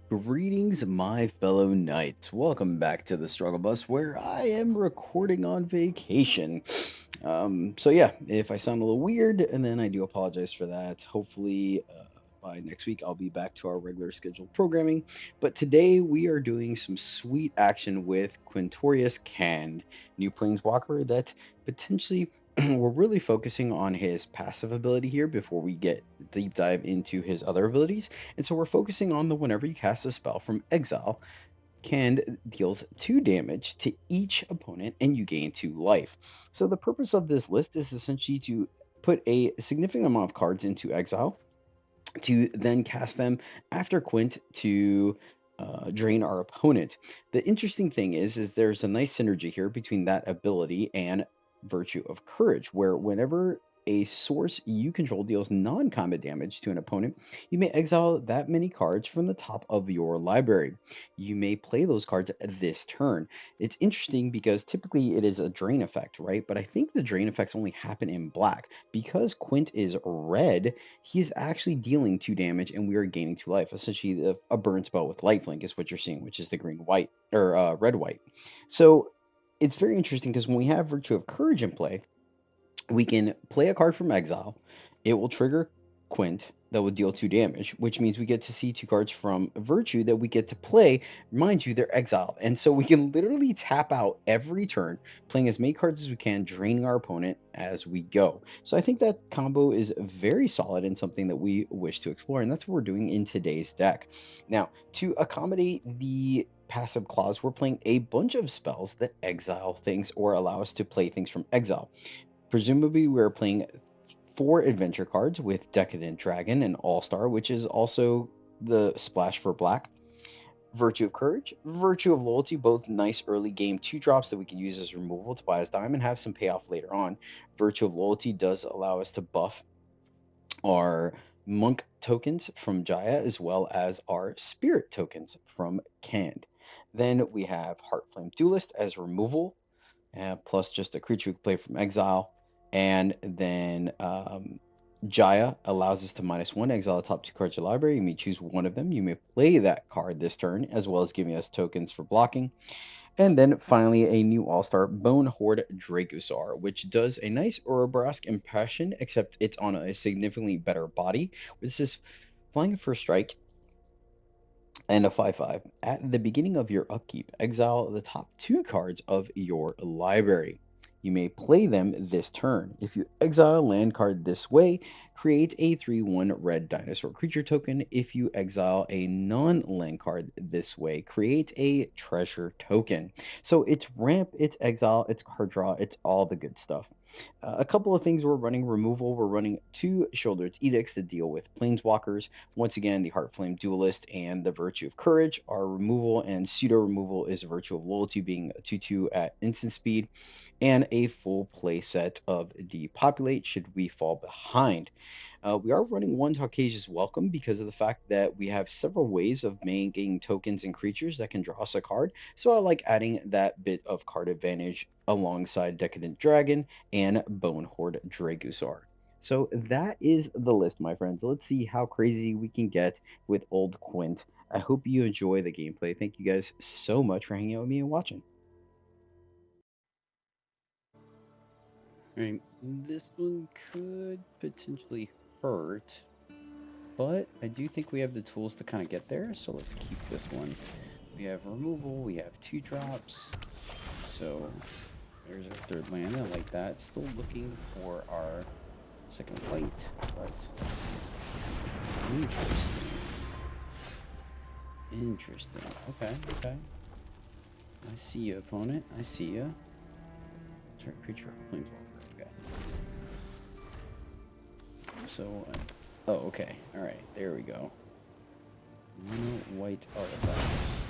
Greetings, my fellow knights. Welcome back to the Struggle Bus, where I am recording on vacation. So yeah, if I sound a little weird, and then I do apologize for that. Hopefully, by next week, I'll be back to our regular scheduled programming. But today, we are doing some sweet action with Quintorius Canned, new planeswalker that potentially we're really focusing on his passive ability here before we get deep dive into his other abilities. And so we're focusing on the whenever you cast a spell from exile, Canned deals 2 damage to each opponent and you gain 2 life. So the purpose of this list is essentially to put a significant amount of cards into exile to then cast them after Quint to drain our opponent. The interesting thing is there's a nice synergy here between that ability and Virtue of Courage, where whenever a source you control deals non-combat damage to an opponent, you may exile that many cards from the top of your library. You may play those cards this turn. It's interesting because typically it is a drain effect, right? But I think the drain effects only happen in black. Because Quint is red, he is actually dealing 2 damage and we are gaining 2 life. Essentially, a burn spell with lifelink is what you're seeing, which is the green white or red white. So it's very interesting because when we have Virtue of Courage in play, we can play a card from exile. It will trigger Quint that will deal 2 damage, which means we get to see 2 cards from Virtue that we get to play. Mind you, they're exiled. And so we can literally tap out every turn, playing as many cards as we can, draining our opponent as we go. So I think that combo is very solid and something that we wish to explore. And that's what we're doing in today's deck. Now, to accommodate the passive clause, we're playing a bunch of spells that exile things or allow us to play things from exile. Presumably, we're playing 4 adventure cards with Decadent Dragon and All Star, which is also the splash for black. Virtue of Courage, Virtue of Loyalty, both nice early game 2 drops that we can use as removal to buy us time and have some payoff later on. Virtue of Loyalty does allow us to buff our Monk tokens from Jaya as well as our Spirit tokens from Canned. Then we have Heartflame Duelist as removal plus just a creature we can play from exile. And then Jaya allows us to -1 exile the top 2 cards of your library. You may choose one of them. You may play that card this turn, as well as giving us tokens for blocking. And then finally, a new all-star, Bone Horde Dracosaur, which does a nice Ouroboros impression, except it's on a significantly better body. This is flying for strike and a 5/5. At the beginning of your upkeep, exile the top 2 cards of your library. You may play them this turn. If you exile a land card this way, create a 3/1 red dinosaur creature token. If you exile a non-land card this way, create a treasure token. So it's ramp, it's exile, it's card draw, it's all the good stuff. A couple of things we're running removal. We're running 2 Shouldered Edicts to deal with planeswalkers. Once again, the Heartflame Duelist and the Virtue of Courage are removal, and pseudo removal is Virtue of Loyalty being a 2/2 at instant speed, and a full play set of Depopulate should we fall behind. We are running 1 Caucasia's Welcome because of the fact that we have several ways of making tokens and creatures that can draw us a card. So I like adding that bit of card advantage alongside Decadent Dragon and Bone Horde Dragosaur. So that is the list, my friends. Let's see how crazy we can get with Old Quint. I hope you enjoy the gameplay. Thank you guys so much for hanging out with me and watching. Alright, this one could potentially hurt, but I do think we have the tools to kind of get there, so let's keep this one. We have removal, we have 2 drops, so there's our 3rd land. I like that. Still looking for our 2nd white, but interesting. Interesting. Okay, okay. I see you, opponent. I see you. Turn creature planeswalker. Okay. So, oh, okay. All right. There we go. Mono white artifacts.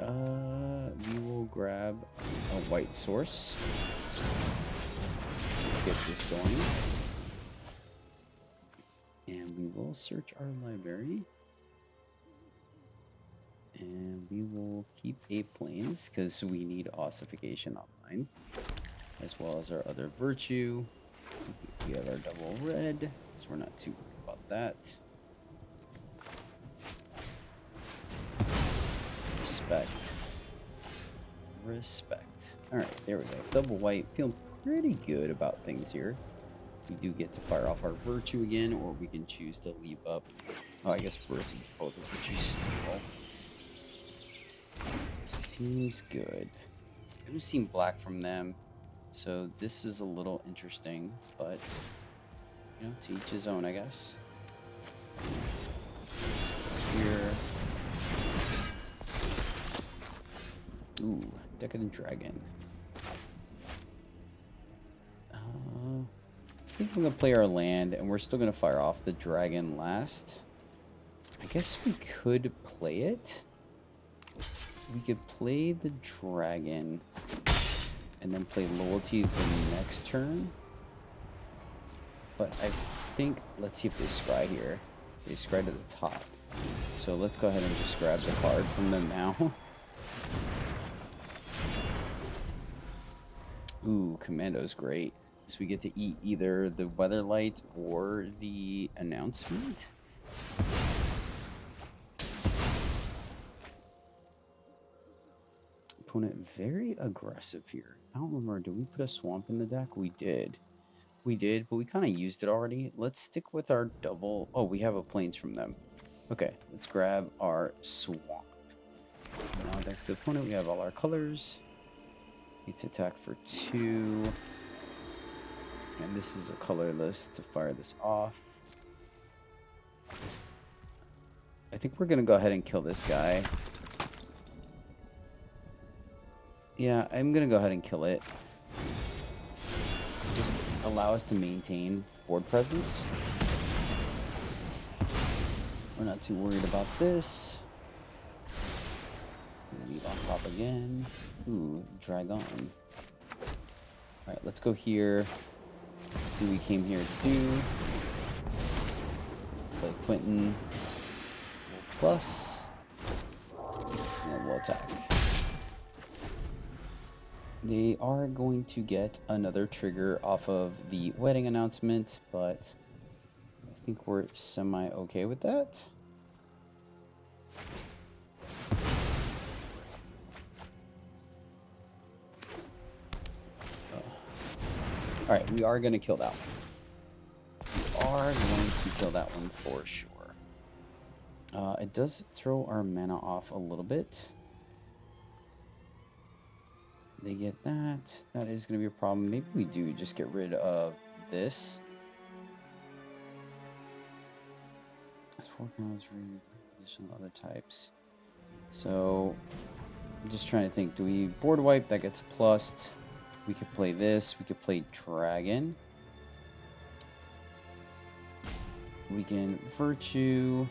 All right. We will grab a white source. Let's get this going. And we will search our library. And we will keep 8 planes because we need ossification online, as well as our other virtue. We have our double red, so we're not too worried about that. Respect. Respect. Alright, there we go. Double white. Feeling pretty good about things here. We do get to fire off our virtue again, or we can choose to leave up. Oh, I guess both virtues roll. Seems good. I haven't seen black from them, so this is a little interesting, but you know, to each his own, I guess. Let's go here. Ooh, Decadent Dragon. I think we're gonna play our land, and we're still gonna fire off the dragon last. I guess we could play it. We could play the dragon, and then play loyalty the next turn. But I think, let's see if they scry here. They scry to the top. So let's go ahead and just grab the card from them now. Ooh, Commando's great. So we get to eat either the Weatherlight or the Announcement. Opponent very aggressive here. I don't remember, did we put a swamp in the deck? We did. We did, but we kind of used it already. Let's stick with our double. Oh, we have a plains from them. Okay, let's grab our swamp. Now next to the opponent, we have all our colors. Need to attack for 2. And this is a colorless to fire this off. I think we're going to go ahead and kill this guy. Yeah, I'm going to go ahead and kill it. Just allow us to maintain board presence. We're not too worried about this. Leave on top again. Ooh, Dragon. Alright, let's go here. Let's do what we came here to do. Play Quinton. We'll plus. And we'll attack. They are going to get another trigger off of the wedding announcement, but I think we're semi-okay with that. Alright, we are going to kill that one. We are going to kill that one for sure. It does throw our mana off a little bit. They get that. That is going to be a problem. Maybe we do just get rid of this. It's 4 counters, additional other types. So, I'm just trying to think. Do we board wipe? That gets plussed. We could play this. We could play dragon. We can virtue.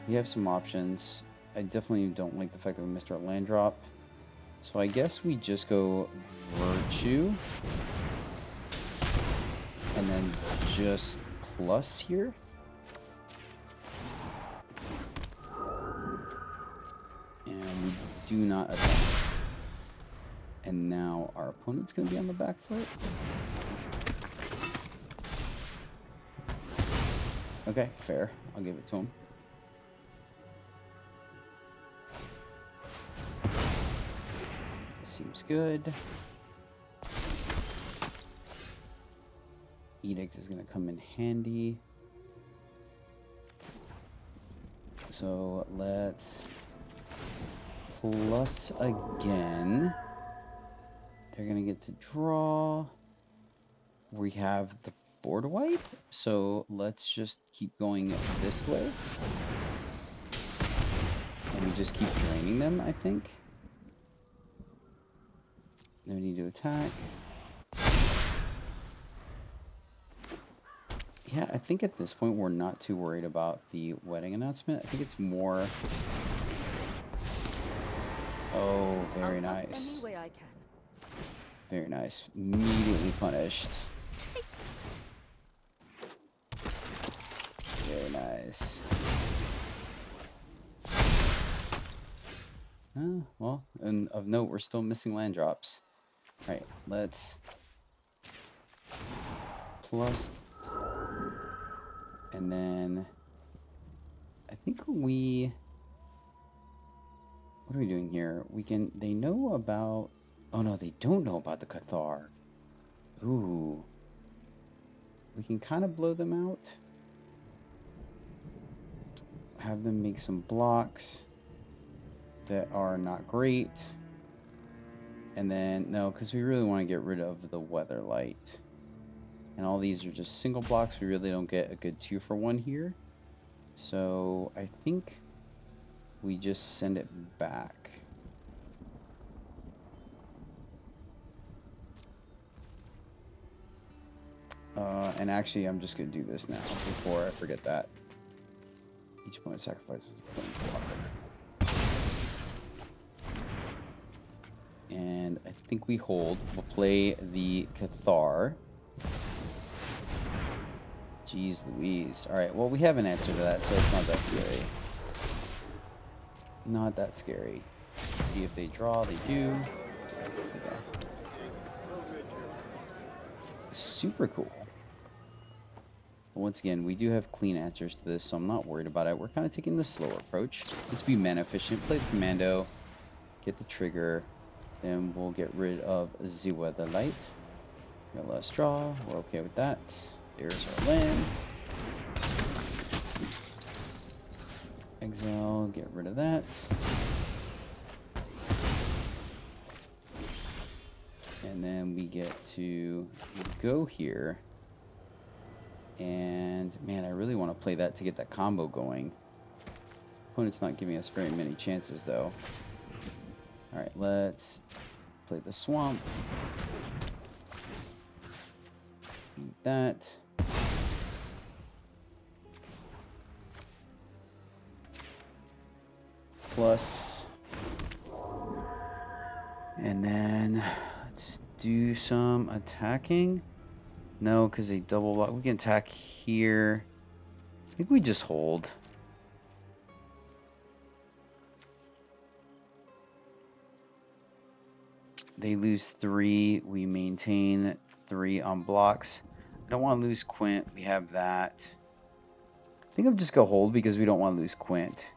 We have some options. I definitely don't like the fact that we missed our land drop. So I guess we just go virtue. And then just plus here. And we do not attack. And now our opponent's going to be on the back foot. Okay, fair. I'll give it to him. Seems good. Edict is going to come in handy. So let's plus again. They're going to get to draw. We have the board wipe, so let's just keep going this way. And we just keep draining them, I think. No need to attack. Yeah, I think at this point we're not too worried about the wedding announcement. I think it's more... Oh, very nice. Any way I can. Very nice. Immediately punished. Very nice. Well, and of note, we're still missing land drops. Right, let's plus, and then I think we What are we doing here? We can, they know about, oh no, they don't know about the Cathar. Ooh. We can kind of blow them out. Have them make some blocks that are not great. And then, no, because we really want to get rid of the weather light. And all these are just single blocks. We really don't get a good 2-for-1 here. So I think we just send it back. And actually, I'm just going to do this now before I forget that. Each opponent sacrifices a planeswalker. And I think we hold. We'll play the Cathar. Jeez Louise. Alright, well, we have an answer to that, so it's not that scary. Not that scary. Let's see if they draw. They do. Okay. Super cool. But once again, we do have clean answers to this, so I'm not worried about it. We're kind of taking the slower approach. Let's be mana efficient. Play the commando. Get the trigger. Then we'll get rid of the weather light. Got less draw. We're okay with that. There's our land. Exile. Get rid of that. And then we get to go here. And man, I really want to play that to get that combo going. Opponent's not giving us very many chances though. Alright, let's play the swamp. Beat that. Plus. And then let's do some attacking. No, because they double block. We can attack here. I think we just hold. They lose 3. We maintain 3 on blocks. I don't want to lose Quint. We have that. I think I'm just going to hold because we don't want to lose Quint.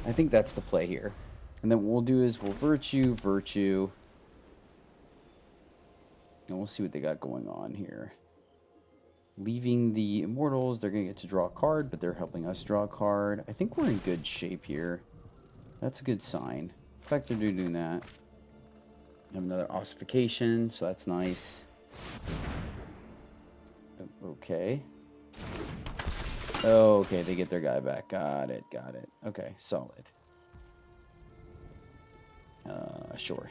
I think that's the play here. And then what we'll do is we'll virtue. And we'll see what they got going on here. Leaving the Immortals, they're going to get to draw a card, but they're helping us draw a card. I think we're in good shape here. That's a good sign. The fact they're doing that. Have another ossification, so that's nice. Okay. Okay, they get their guy back. Got it. Okay, solid. Sure.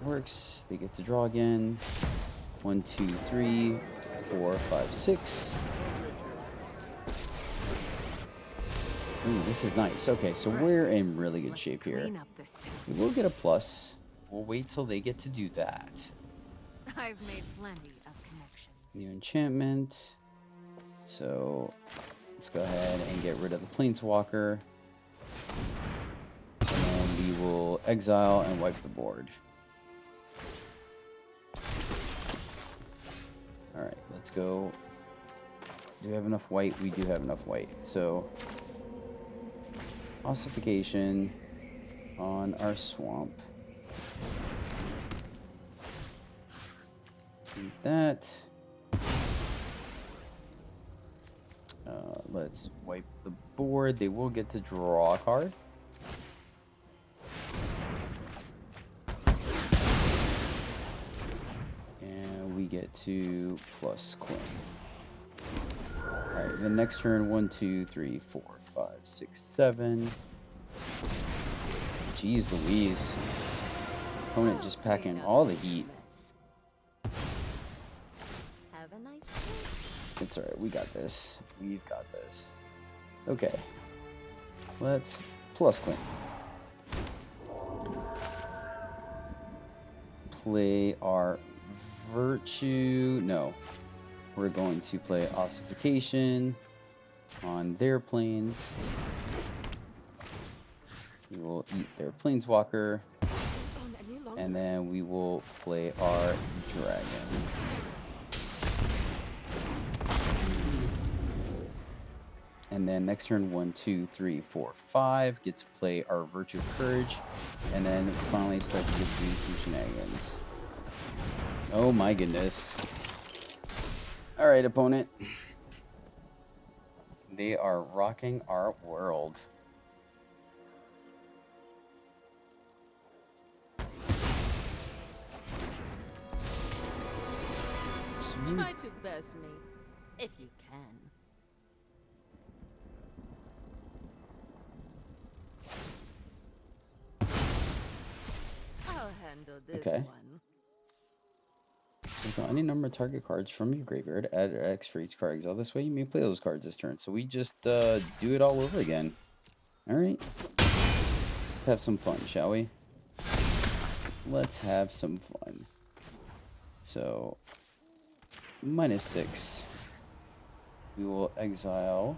Works. They get to draw again. 1, 2, 3, 4, 5, 6. Ooh, this is nice. Okay, so we're in really good shape here. We will get a plus. We'll wait till they get to do that. I've made plenty of connections. New enchantment. So let's go ahead and get rid of the Planeswalker. And then we will exile and wipe the board. Alright, let's go. Do we have enough white? We do have enough white. So, ossification on our swamp. Beat that. Let's wipe the board. They will get to draw a card. And we get to plus Quinn. Alright, the next turn, 1, 2, 3, 4, 5, 6, 7. Jeez Louise. Opponent just packing all the heat. Have a nice day. It's alright, we got this. We've got this. Okay. Let's plus Quinn. Play our virtue. No. We're going to play ossification on their planes. We will eat their planeswalker. And then we will play our dragon. And then next turn, 1, 2, 3, 4, 5, get to play our Virtue of Courage, and then finally start to get to do some shenanigans. Oh my goodness. Alright, opponent. They are rocking our world. Try to best me, if you can. I'll handle this Okay. one. Exile any number of target cards from your graveyard. Add X for each card exile. This way you may play those cards this turn. So we just do it all over again. Alright. Let's have some fun, shall we? Let's have some fun. So, -6. We will exile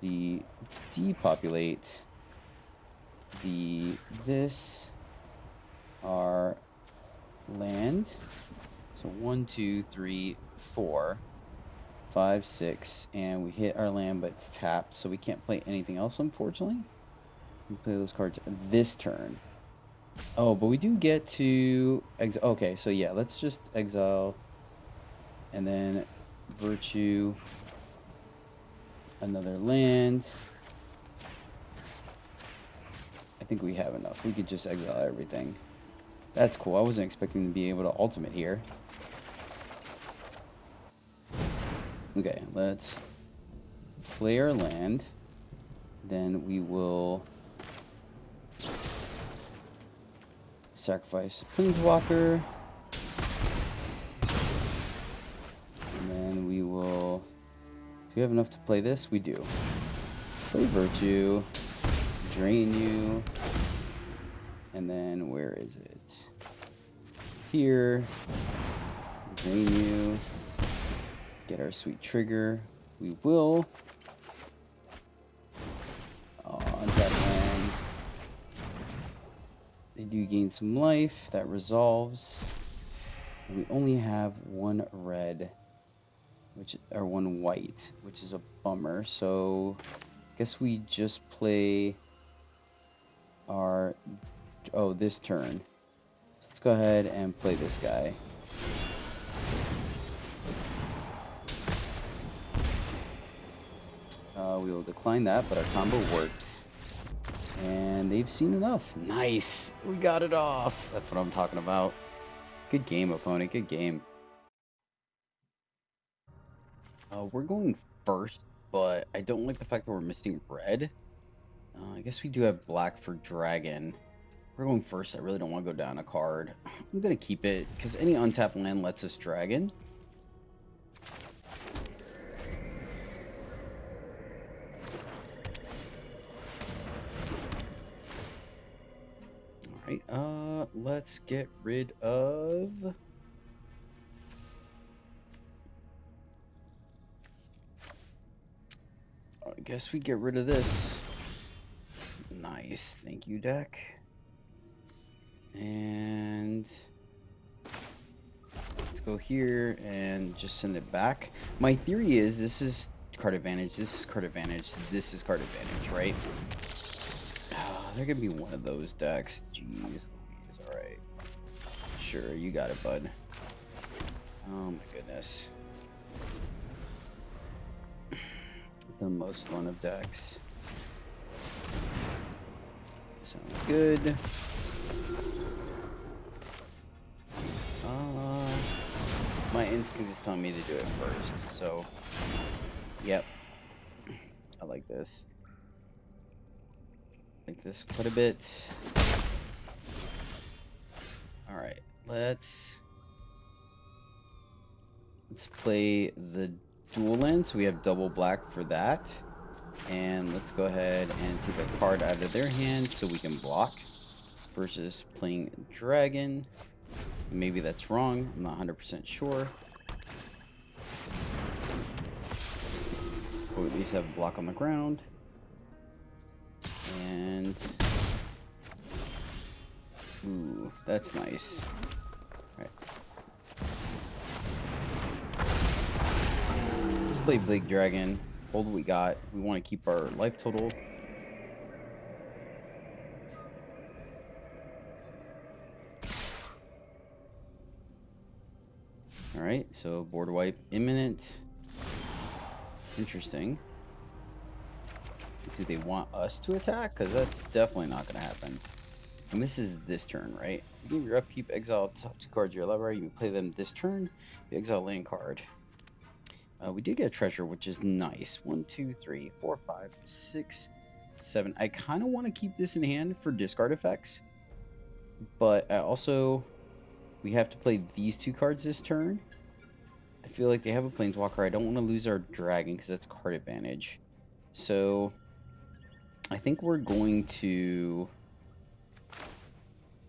the depopulate this our land. So 1, 2, 3, 4, 5, 6, and we hit our land, but it's tapped, so we can't play anything else, unfortunately. We play those cards this turn. Oh, but we do get to exile. Okay, so yeah, let's just exile and then Virtue another land. I think we have enough. We could just exile everything. That's cool. I wasn't expecting to be able to ultimate here. Okay, let's play our land. Then we will sacrifice Planeswalker. And then we will... Do we have enough to play this? We do. Play Virtue. Drain you. And then where is it? Here. Drain you. Get our sweet trigger. We will. Untap land. They do gain some life. That resolves. And we only have one red, or one white, which is a bummer. So, I guess we just play our this turn. So let's go ahead and play this guy. We will decline that, but our combo worked. And they've seen enough. Nice! We got it off! That's what I'm talking about. Good game, opponent. Good game. We're going first, but I don't like the fact that we're missing red. I guess we do have black for dragon. We're going first. I really don't want to go down a card. I'm going to keep it, because any untapped land lets us dragon. Alright, let's get rid of... I guess we get rid of this. Nice. Thank you, deck. And... let's go here and just send it back. My theory is this is card advantage, this is card advantage, this is card advantage, right? They're gonna be one of those decks. Jeez Louise, alright. Sure, you got it, bud. Oh my goodness. The most fun of decks. Sounds good. My instinct is telling me to do it first, so yep. I like this. I like this quite a bit. Alright, let's play the dual land, so we have double black for that. And let's go ahead and take a card out of their hand so we can block versus playing dragon. Maybe that's wrong. I'm not 100% sure. But we at least have a block on the ground. And... ooh, that's nice. Alright. Let's play Big Dragon. hold what we got. We want to keep our life total. All right, so board wipe imminent. Interesting. Do they want us to attack? Because that's definitely not going to happen. And this is this turn, right? Beginning of your upkeep, exile top 2 cards of your library. You can play them this turn. You exile land card. We did get a treasure, which is nice. 1, 2, 3, 4, 5, 6, 7. I kind of want to keep this in hand for discard effects. But I also... we have to play these 2 cards this turn. I feel like they have a Planeswalker. I don't want to lose our Dragon because that's card advantage. So I think we're going to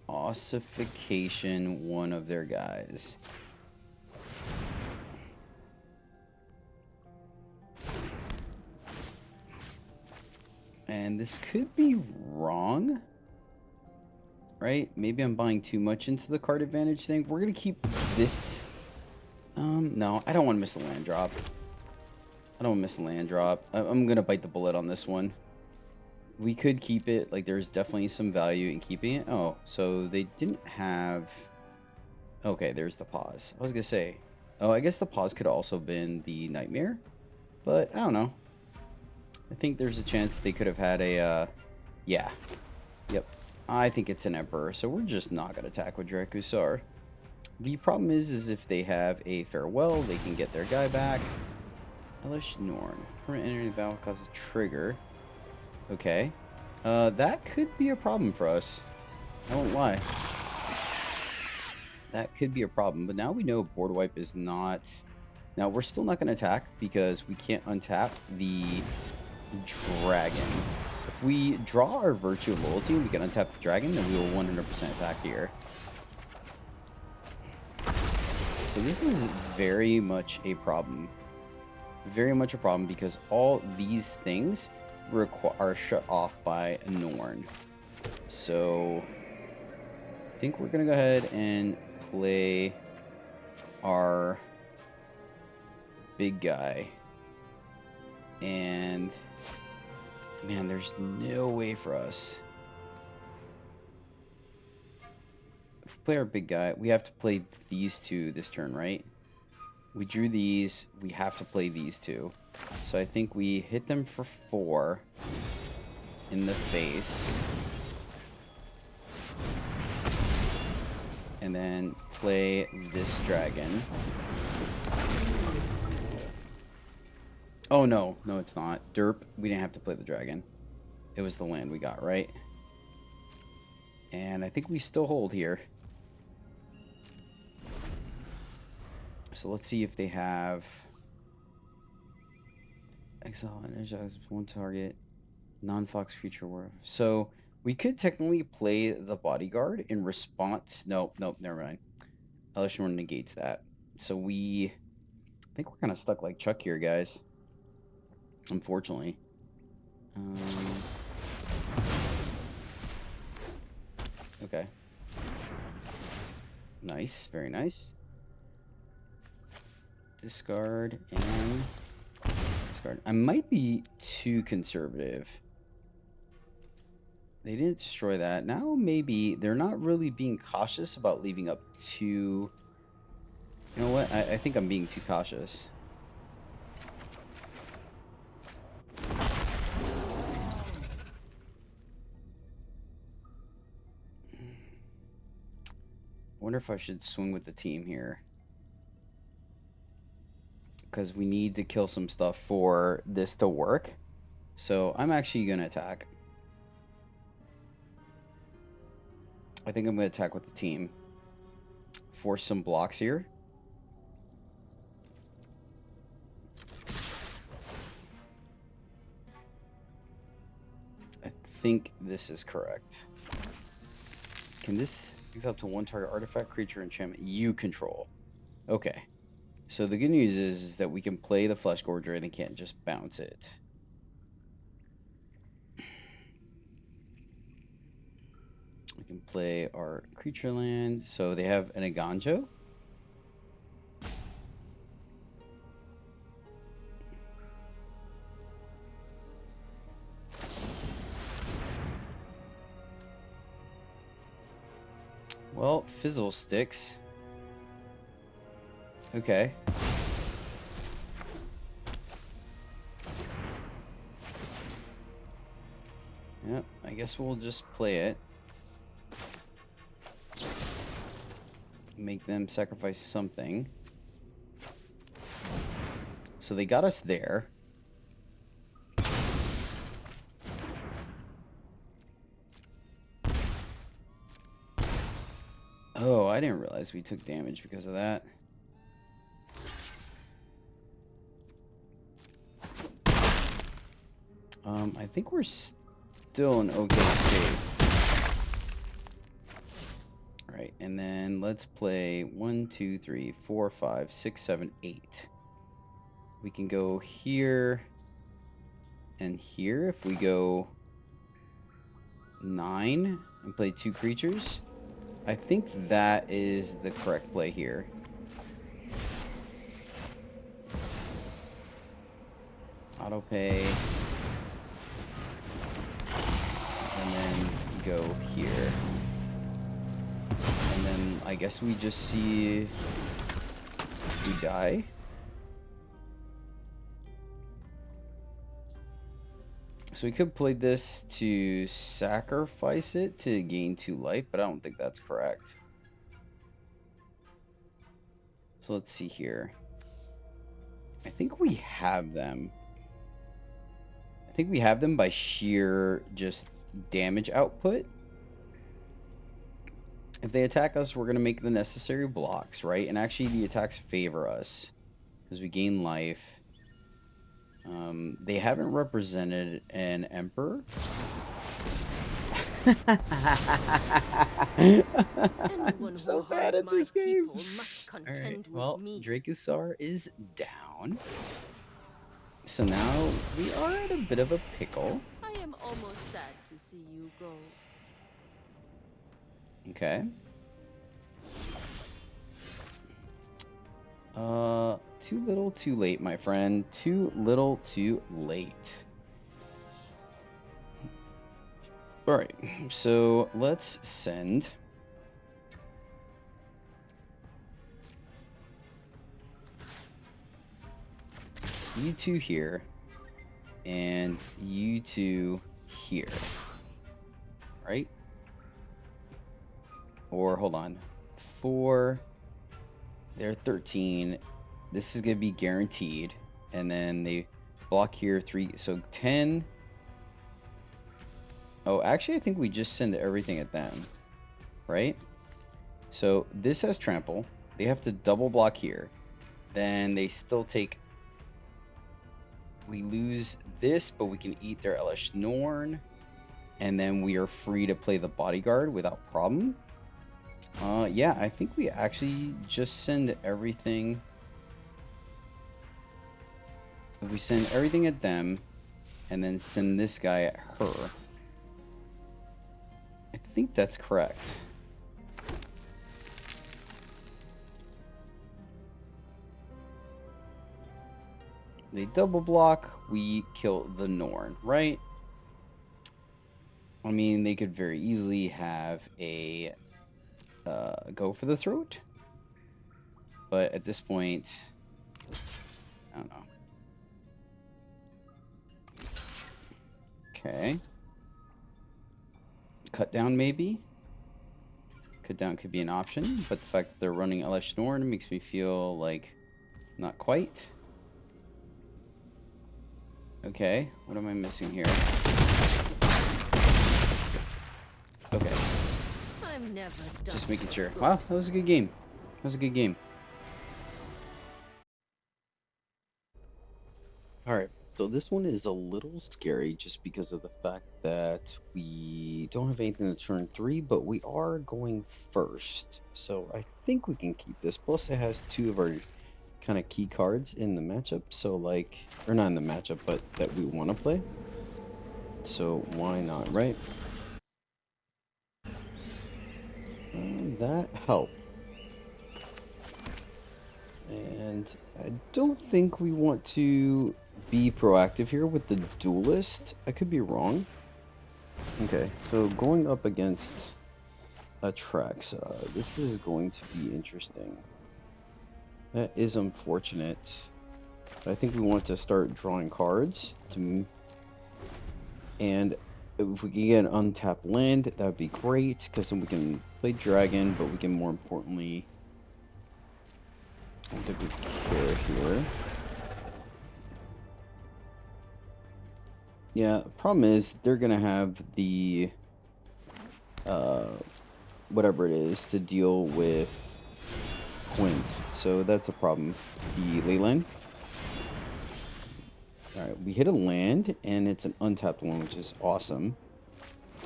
ossification one of their guys. And this could be wrong, right? Maybe I'm buying too much into the card advantage thing. We're going to keep this. No, I don't want to miss a land drop. I don't want to miss a land drop. I'm going to bite the bullet on this one. We could keep it. Like, there's definitely some value in keeping it. Oh, so they didn't have... okay, there's the pause. I was going to say... oh, I guess the pause could also have been the nightmare. But, I don't know. I think there's a chance they could have had a... yeah. Yep. I think it's an Emperor, so we're just not going to attack with Drakusar. The problem is if they have a Farewell, they can get their guy back. Elish Norn. Permanent entering the battle causes trigger. Okay. That could be a problem for us. I won't lie. That could be a problem, but now we know board wipe is not... now, we're still not going to attack because we can't untap the dragon. If we draw our Virtue of Loyalty and we can untap the dragon, then we will 100% attack here. So this is very much a problem. Very much a problem because all these things are shut off by Norn. So I think we're going to go ahead and play our big guy. And man, there's no way for us. If we play our big guy, we have to play these 2 this turn, right? We drew these, we have to play these 2. So I think we hit them for 4 in the face. And then play this dragon. Oh no, no it's not. Derp, we didn't have to play the dragon. It was the land we got, right? And I think we still hold here. So let's see if they have... exile, energize one target, non-fox creature war. So we could technically play the bodyguard in response. Nope, nope, never mind. Elish Norn negates that. So I think we're kind of stuck like Chuck here, guys. Unfortunately. Okay. Nice, very nice. Discard and discard. I might be too conservative. They didn't destroy that. Now maybe they're not really being cautious about leaving up too... you know what? I think I'm being too cautious. I wonder if I should swing with the team here. Because we need to kill some stuff for this to work. So I'm actually going to attack. I think I'm going to attack with the team. Force some blocks here. I think this is correct. Can this exile to 1 target artifact, creature, enchantment you control? Okay. So the good news is that we can play the Flesh Gorger and they can't just bounce it. We can play our creature land. So they have an Aganjo. Well, Fizzle sticks. Okay. Yep, I guess we'll just play it. Make them sacrifice something. So they got us there. Oh, I didn't realize we took damage because of that. I think we're still in okay shape. Right, and then let's play 1, 2, 3, 4, 5, 6, 7, 8. We can go here and here if we go 9 and play 2 creatures. I think that is the correct play here. Auto pay. And then go here. And then I guess we just see we die. So we could play this to sacrifice it to gain 2 life, but I don't think that's correct. So let's see here. I think we have them. I think we have them by sheer just damage output. If they attack us, we're going to make the necessary blocks, right? And actually the attacks favor us because we gain life. They haven't represented an emperor. I'm so bad at this game. Alright, well, Dracosaur is down. So now we are at a bit of a pickle. I am almost sad to see you go. Okay. Too little, too late, my friend. Too little, too late. Alright, so let's send you two here and you two here. Right? Or hold on. 4. They're 13. This is gonna be guaranteed. And then they block here 3, so 10. Oh, actually I think we just send everything at them. Right? So this has trample. They have to double block here. Then they still take. We lose this, but we can eat their Elish Norn. And then we are free to play the bodyguard without problem. Yeah, I think we actually just send everything. We send everything at them, and then send this guy at her. I think that's correct. They double block, we kill the Norn, right? I mean, they could very easily have a go for the throat. But at this point, I don't know. Okay. Cut down maybe? Cut down could be an option, but the fact that they're running Elish Norn makes me feel like not quite. Okay, what am I missing here? Okay. I'm never done. Just making sure. Wow, that was a good game. That was a good game. Alright, so this one is a little scary just because of the fact that we don't have anything to turn 3, but we are going first. So I think we can keep this. Plus it has 2 of our kind of key cards in the matchup, so like, or not in the matchup, but that we want to play. So why not, right? That helped. And I don't think we want to be proactive here with the duelist. I could be wrong. Okay, so going up against Atraxa. This is going to be interesting. That is unfortunate. But I think we want to start drawing cards to, and if we can get an untapped land, that would be great, because then we can play dragon, but we can more importantly, I don't think we care here. Yeah, the problem is they're gonna have the whatever it is to deal with Quint, so that's a problem. The leyline. Alright, we hit a land, and it's an untapped one, which is awesome.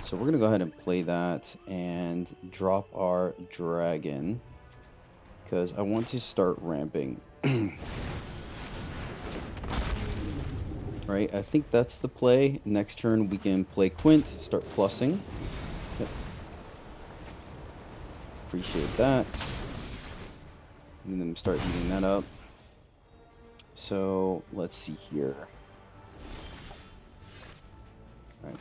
So we're gonna go ahead and play that and drop our dragon, because I want to start ramping. Right, I think that's the play. Next turn we can play Quint, start plussing. Yep. Appreciate that. And then start eating that up. So let's see here. All right.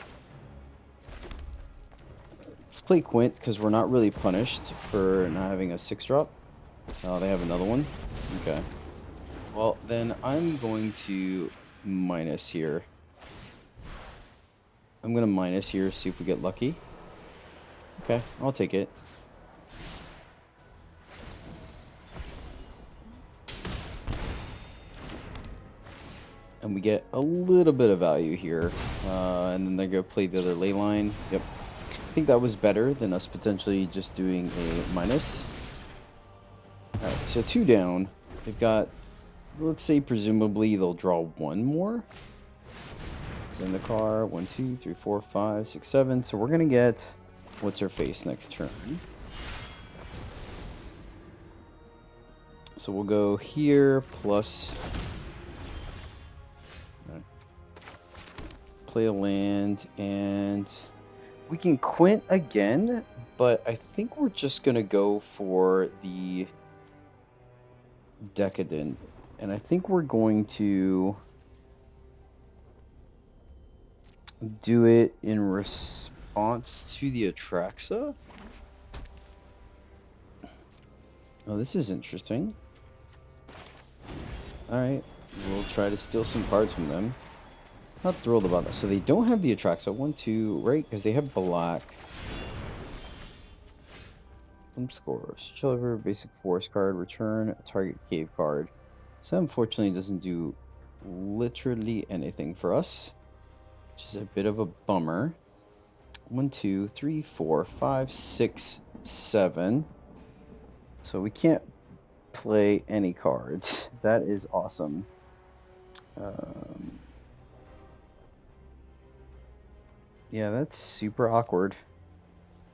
Let's play Quint, because we're not really punished for not having a 6-drop. Oh, they have another one? Okay. Well, then I'm going to minus here. I'm going to minus here, see if we get lucky. Okay, I'll take it. And we get a little bit of value here. And then they're going to play the other ley line. Yep. I think that was better than us potentially just doing a minus. Alright, so 2 down. They've got, let's say, presumably they'll draw 1 more. In the car, 1, 2, 3, 4, 5, 6, 7. So we're gonna get what's her face next turn. So we'll go here plus play a land, and we can Quint again, but I think we're just gonna go for the Decadent, and I think we're going to do it in response to the Atraxa. Oh, this is interesting. Alright, we'll try to steal some cards from them. Not thrilled about that. So they don't have the Atraxa. 1, 2, right? Because they have black. Scores. Chill basic forest card. Return a target cave card. So that unfortunately doesn't do literally anything for us, which is a bit of a bummer. 1, 2, 3, 4, 5, 6, 7. So we can't play any cards. That is awesome. Yeah, that's super awkward.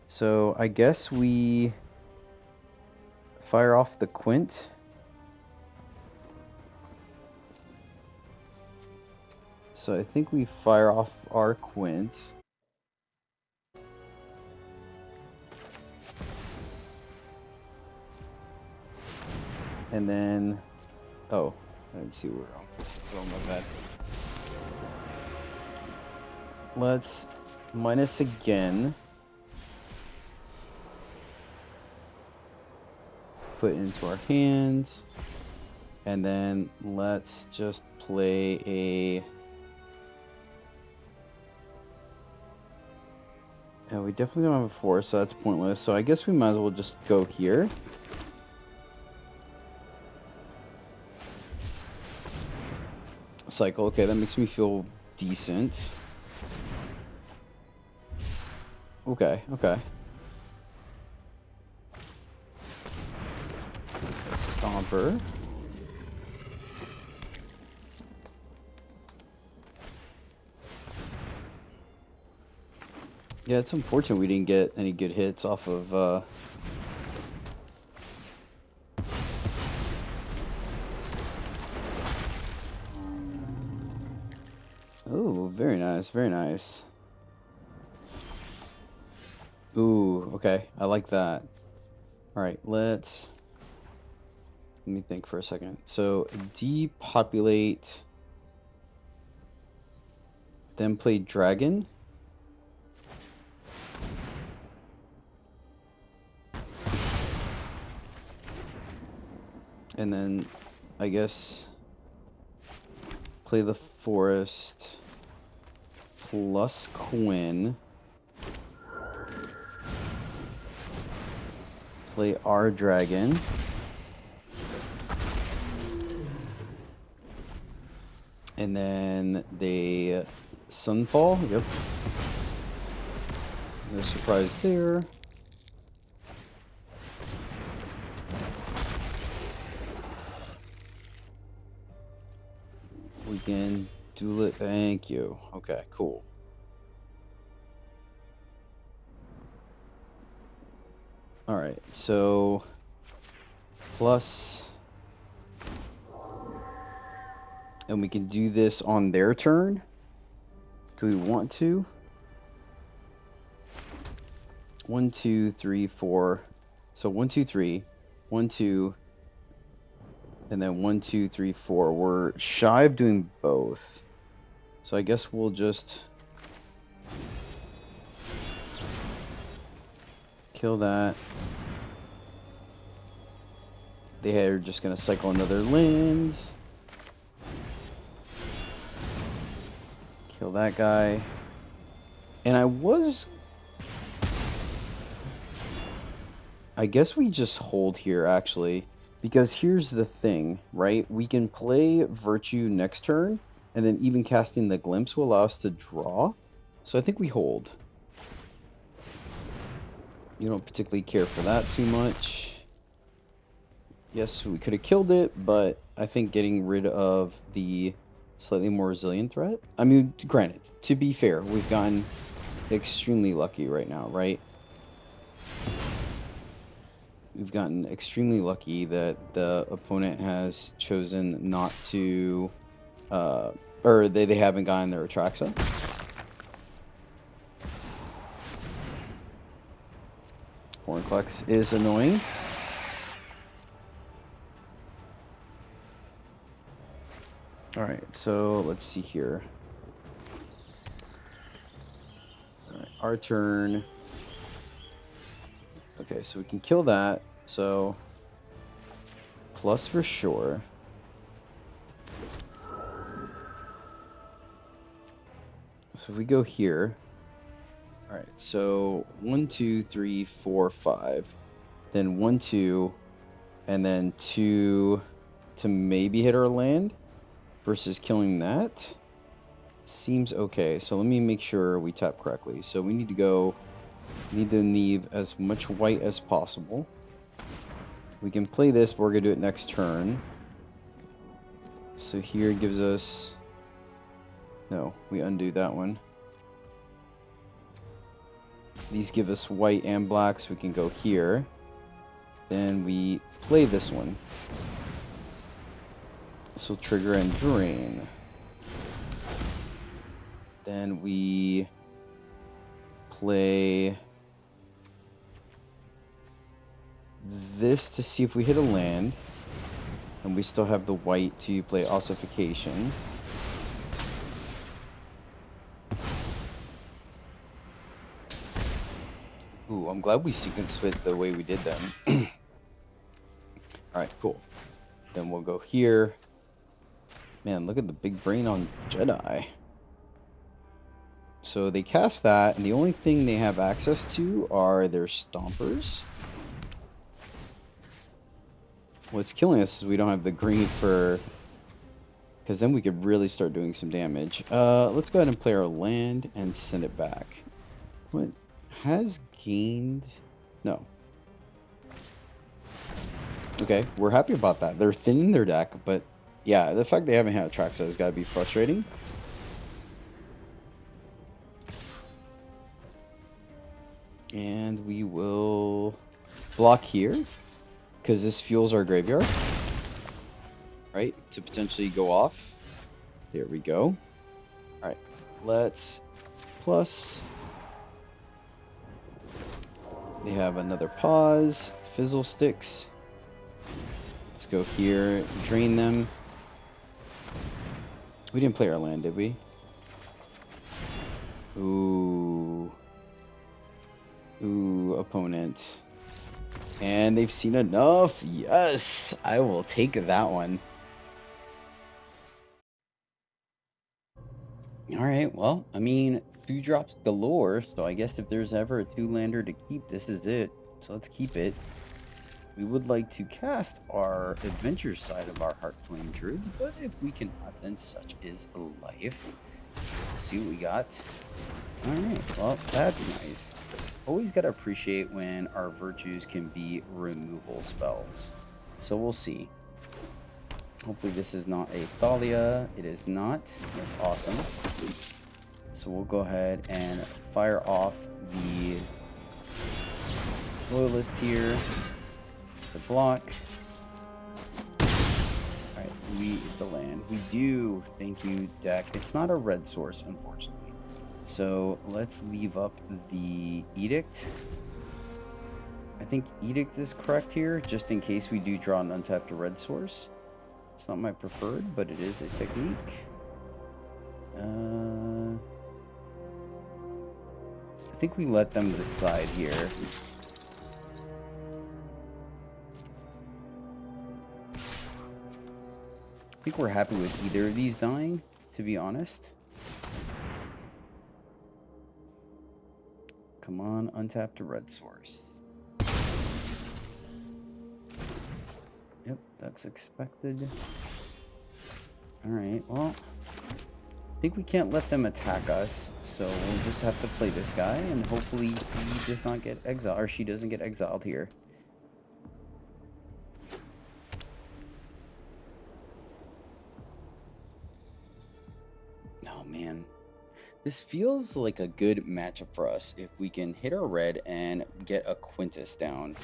So I guess we fire off the Quint. So I think we fire off our Quint. And then, oh, I didn't see where I'm going with that. Let's minus again. Put it into our hand. And then let's just play a... Yeah, we definitely don't have a 4, so that's pointless. So I guess we might as well just go here. Cycle. Okay, that makes me feel decent. Okay, okay. Stomper. Yeah, it's unfortunate we didn't get any good hits off of Oh, very nice, very nice. Ooh, okay, I like that. Alright, let me think for a second. So, depopulate, then play dragon. And then, I guess, play the forest plus Quinn. Play our dragon. And then they Sunfall. Yep. No surprise there. We can duel it. Thank you. Okay, cool. Alright, so plus, and we can do this on their turn. Do we want to? 1, 2, 3, 4. So 1, 2, 3, 1, 2, and then 1, 2, 3, 4. We're shy of doing both. So I guess we'll just kill that. They are just gonna cycle another land. Kill that guy. And I guess we just hold here, actually. Because here's the thing, right? We can play Virtue next turn, and then even casting the Glimpse will allow us to draw. So I think we hold. You don't particularly care for that too much. Yes, we could have killed it, but I think getting rid of the slightly more resilient threat. I mean, granted, to be fair, we've gotten extremely lucky right now, right? We've gotten extremely lucky that the opponent has chosen not to, or they haven't gotten their Atraxa. Hornclux is annoying. Alright, so let's see here. Alright, our turn. Okay, so we can kill that. So, plus for sure. So if we go here. Alright, so 1, 2, 3, 4, 5. Then 1, 2, and then 2 to maybe hit our land versus killing that. Seems okay. So let me make sure we tap correctly. So we need to leave as much white as possible. We can play this, but we're going to do it next turn. So here it gives us... No, we undo that one. These give us white and black, so we can go here. Then we play this one. This will trigger and drain. Then we play this to see if we hit a land. And we still have the white to play ossification. Ooh, I'm glad we sequenced it the way we did then. Alright, cool. Then we'll go here. Man, look at the big brain on Jedi. So they cast that, and the only thing they have access to are their stompers. What's killing us is we don't have the green for... Because then we could really start doing some damage. Let's go ahead and play our land and send it back. What? Has gained... No. Okay, we're happy about that. They're thinning their deck, but yeah, the fact they haven't had a Traxa has got to be frustrating. And we will block here, because this fuels our graveyard, right, to potentially go off. There we go. All right, let's plus. They have another pause, fizzle sticks. Let's go here, drain them. We didn't play our land, did we? Ooh. Ooh, opponent. And they've seen enough. Yes, I will take that one. All right, well, I mean, 2 drops galore, so I guess if there's ever a 2-lander to keep, this is it. So let's keep it. We would like to cast our adventure side of our Heartflame Druids, but if we cannot, then such is life. We'll see what we got. All right, well, that's nice. Always got to appreciate when our virtues can be removal spells. So we'll see. Hopefully this is not a Thalia. It is not. That's awesome. So we'll go ahead and fire off the Loyalist here to block. Alright, we the land. We do. Thank you, deck. It's not a red source, unfortunately. So let's leave up the Edict. I think Edict is correct here, just in case we do draw an untapped red source. It's not my preferred, but it is a technique. I think we let them decide here. I think we're happy with either of these dying, to be honest. Come on, untap to red source. Yep, that's expected. Alright, well, I think we can't let them attack us, so we'll just have to play this guy, and hopefully he does not get exiled, or she doesn't get exiled here. Oh man, this feels like a good matchup for us if we can hit our red and get a Quintus down.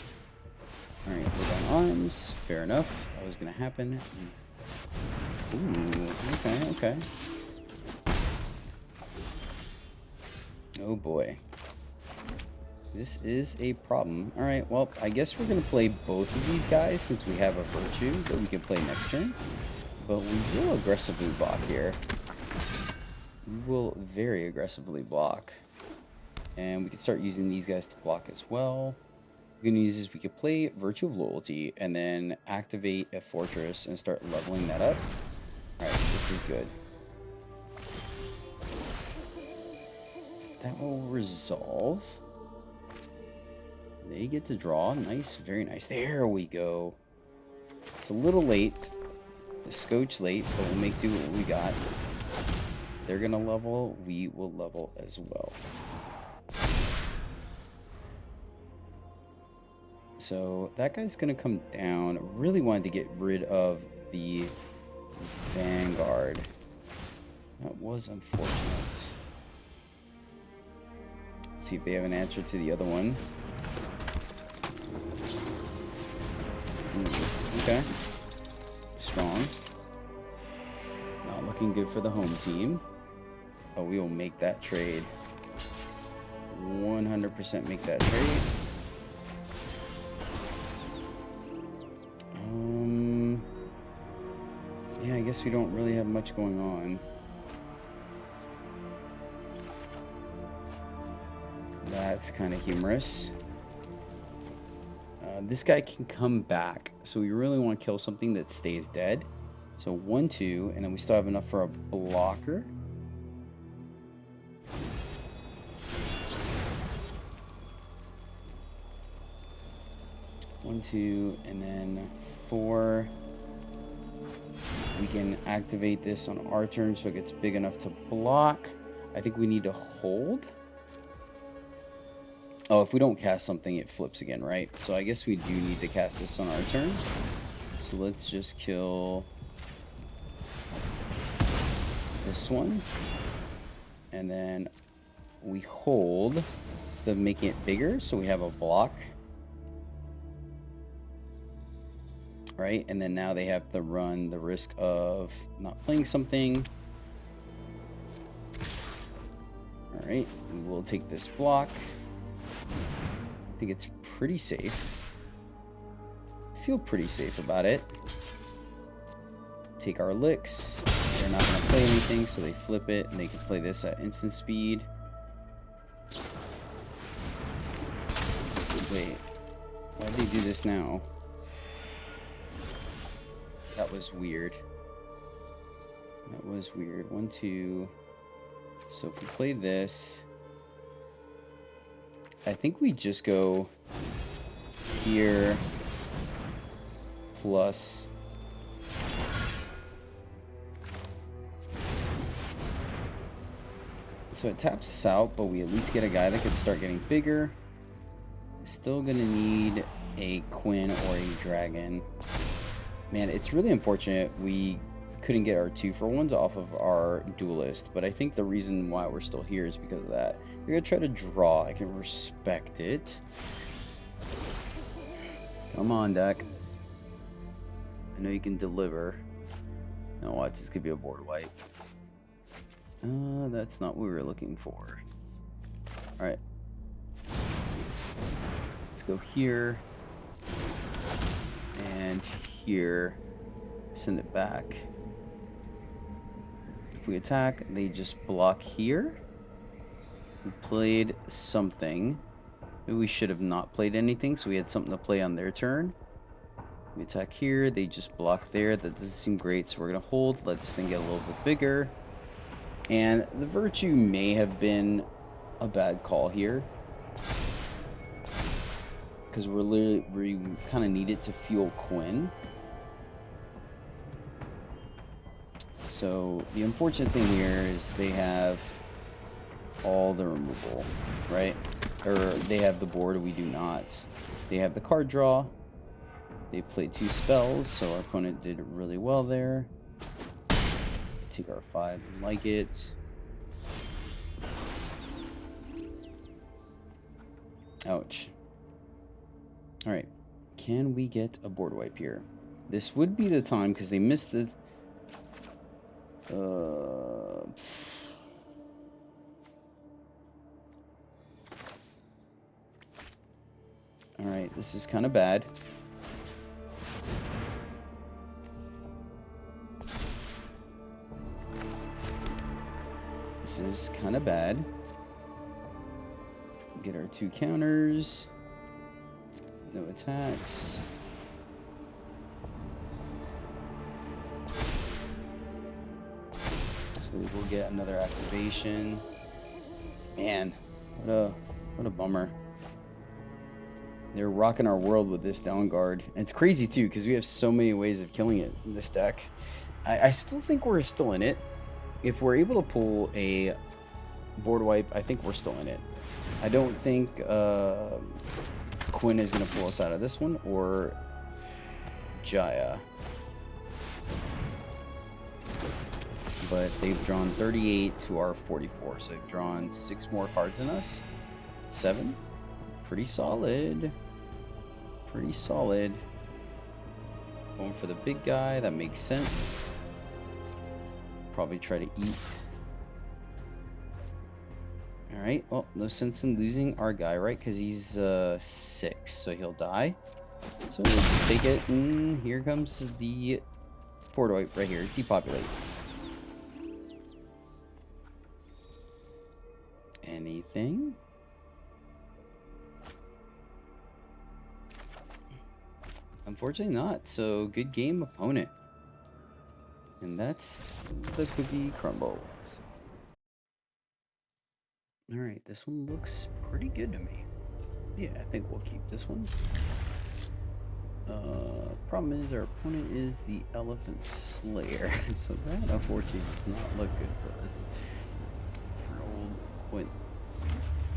Alright, we're down arms, fair enough, that was gonna happen. Ooh, okay. Oh boy. This is a problem. Alright, well, I guess we're going to play both of these guys since we have a virtue that we can play next turn. But we will aggressively block here. We will very aggressively block. And we can start using these guys to block as well. The good news is we could play Virtue of Loyalty and then activate a Fortress and start leveling that up. Alright, this is good. That will resolve. They get to draw. Nice, very nice. There we go. It's a little late. The scotch late, but we'll make do what we got. They're gonna level. We will level as well. So that guy's gonna come down. Really wanted to get rid of the Vanguard. That was unfortunate. Let's see if they have an answer to the other one. Okay. Strong. Not looking good for the home team. Oh, we will make that trade. 100% make that trade. Yeah, I guess we don't really have much going on. That's kind of humorous. This guy can come back, so we really want to kill something that stays dead. So 1, 2, and then we still have enough for a blocker. One, 2, and then 4. We can activate this on our turn so it gets big enough to block. I think we need to hold. Oh, if we don't cast something, it flips again, right? So I guess we do need to cast this on our turn. So let's just kill this one. And then we hold instead of making it bigger, so we have a block. Right? And then now they have to run the risk of not playing something. Alright, we will take this block. I think it's pretty safe. I feel pretty safe about it. Take our licks. They're not going to play anything, so they flip it, and they can play this at instant speed. Wait. Why'd they do this now? That was weird. That was weird. 1, 2. So if we play this, I think we just go here plus so it taps us out, but we at least get a guy that could start getting bigger. Still gonna need a Quinn or a Dragon. Man, it's really unfortunate we couldn't get our 2-for-1s off of our duelist, but I think the reason why we're still here is because of that. We're gonna try to draw. I can respect it. Come on, deck. I know you can deliver. Now watch, this could be a board wipe. That's not what we were looking for. Alright. Let's go here. And here. Send it back. If we attack, they just block here. We played something. Maybe we should have not played anything, so we had something to play on their turn. We attack here, they just block there. That doesn't seem great, so we're going to hold, let this thing get a little bit bigger. And the Virtue may have been a bad call here, because we kind of need it to fuel Quinn. So the unfortunate thing here is they have all the removal, right? Or they have the board, we do not. They have the card draw. They played 2 spells, so our opponent did really well there. Take our 5 and like it. Ouch. Alright. Can we get a board wipe here? This would be the time, because they missed it. Alright, this is kind of bad. This is kind of bad. Get our 2 counters. No attacks. So we'll get another activation. Man, what a bummer. They're rocking our world with this down guard. And it's crazy too, because we have so many ways of killing it in this deck. I still think we're still in it. If we're able to pull a board wipe, I think we're still in it. I don't think Quinn is going to pull us out of this one, or Jaya. But they've drawn 38 to our 44, so they've drawn 6 more cards than us. 7. Pretty solid. Pretty solid. Going for the big guy, that makes sense. Probably try to eat. Alright, well, no sense in losing our guy, right? Because he's 6, so he'll die. So we'll just take it, and here comes the board wipe right here. Depopulate. Anything? Unfortunately not, so good game, opponent. And that's the cookie crumbles. Alright, this one looks pretty good to me. Yeah, I think we'll keep this one. Problem is our opponent is the Elephant Slayer, so that unfortunately does not look good for us. For old Quint.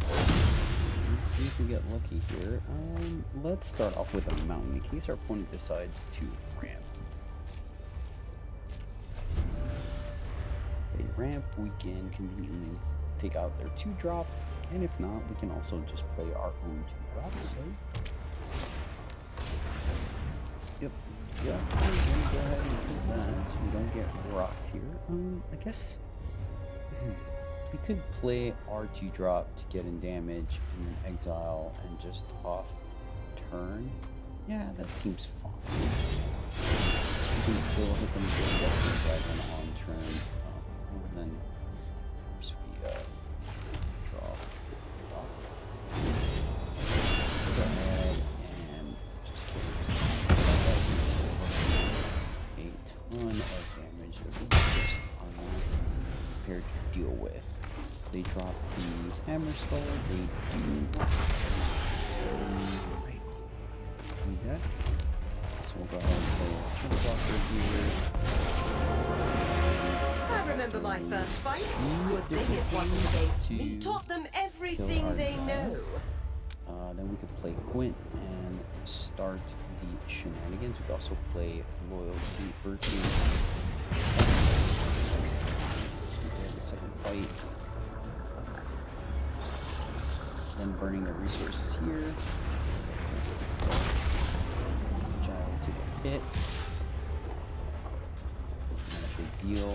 Let's see if we get lucky here. Let's start off with a mountain in case our opponent decides to ramp. If they ramp, we can conveniently take out their 2-drop, and if not, we can also just play our own 2-drop. So, yep, we're gonna go ahead and do that so we don't get rocked here. I guess we could play our 2-drop to get in damage and then exile and just off turn. Yeah, that seems fine. We can still hit them with the dragon on turn, and then we draw. Go ahead and deal with. They drop the Hammer Skull, they do. So, that. So we'll go ahead and play a Chunk Blocker here. I remember my first fight. Good thing it wasn't against me. Taught them everything they know. Then we could play Quint and start the shenanigans. We could also play Loyalty Virtue. The second fight. Then burning the resources here. Gyro to the pit. Not a big deal.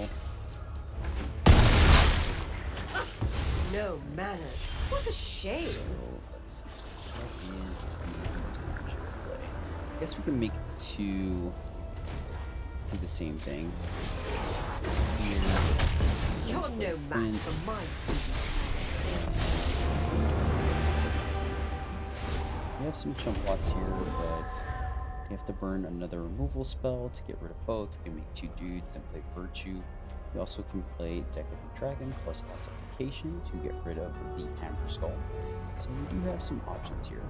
No manners. What a shame. So let's see. What is the play? I guess we can make two do the same thing. Here. You're no match for my students. We have some chump blocks here, but you have to burn another removal spell to get rid of both. You can make two dudes, then play Virtue. You also can play Decadent Dragon plus Ossification to get rid of the Hammer Skull. So we do have some options here.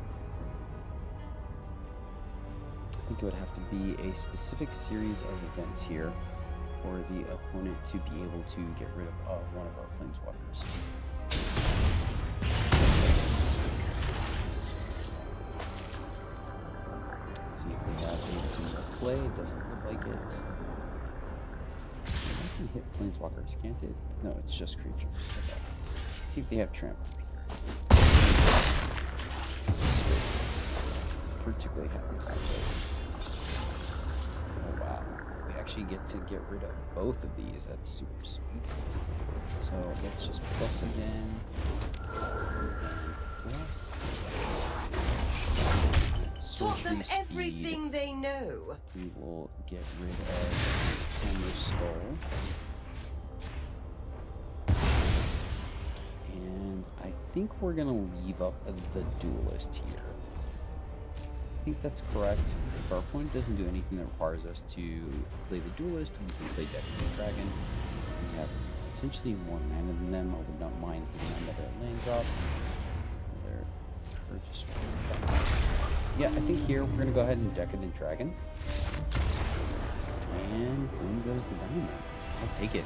I think it would have to be a specific series of events here for the opponent to be able to get rid of one of our Planeswalkers. See if we have a similar play. It doesn't look like it. I can hit Planeswalkers, can't it? No, it's just creatures. Okay. See if they have trample here. Particularly happy about this. Oh wow. We actually get to get rid of both of these. That's super sweet. So let's just plus again. Plus. Taught them everything they know. We will get rid of Hammer Skull. And I think we're gonna leave up the Duelist here. I think that's correct. If our opponent doesn't do anything that requires us to play the Duelist, we can play Decadent Dragon. We have potentially more mana than them. I would not mind hitting another land drop. Yeah, I think here we're gonna go ahead and Decadent Dragon. And boom goes the Dynamo. I'll take it.